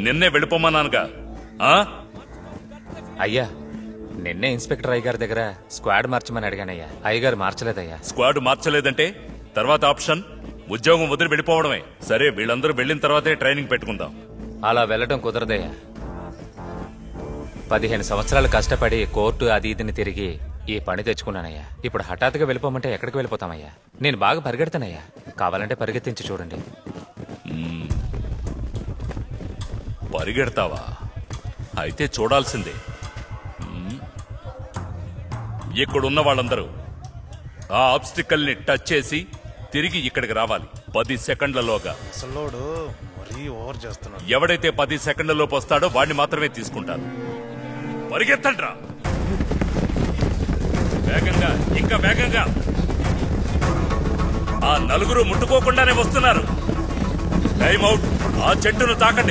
నిన్నే వెళ్ళిపోమన్నానుగా. అయ్యా నిన్నే ఇన్స్పెక్టర్ అయ్యగారి దగ్గర స్క్వాడ్ మార్చమని అడిగానయ్యా. అయ్యగారు మార్చలేదయ్యా. స్క్వాడ్ మార్చలేదంటే తర్వాత ఆప్షన్ ఉద్యోగం వదిలి వెళ్ళిపోవడమే. సరే, వీళ్ళందరూ వెళ్ళిన తర్వాతే ట్రైనింగ్ పెట్టుకుందాం. అలా వెళ్ళటం కుదరదయ్యా. 15 సంవత్సరాలు కష్టపడి కోర్టు అది ఇదిని తిరిగి ఈ పని తెచ్చుకున్నానయ్యా. ఇప్పుడు హఠాత్తుగా వెళ్ళిపోమంటే ఎక్కడికి వెళ్ళిపోతామయ్యా? నేను బాగా పరిగెడతానయ్యా. కావాలంటే పరిగెత్తించి చూడండి. పరిగెడతావా? అయితే చూడాల్సిందే. ఇక్కడున్న వాళ్ళందరూ ఆ ఆబ్స్టికల్ ని టచ్ చేసి తిరిగి ఇక్కడికి రావాలి 10 సెకండ్లలోగా. ఎవడైతే 10 సెకండ్లలోపు వస్తాడో వాడిని మాత్రమే తీసుకుంటారు. పరిగెత్తండ్రా, వేగంగా, ఇంకా వేగంగా. ఆ నలుగురు ముట్టుకోకుండానే వస్తున్నారు. Time out. ఆ చెట్టును తాకండి.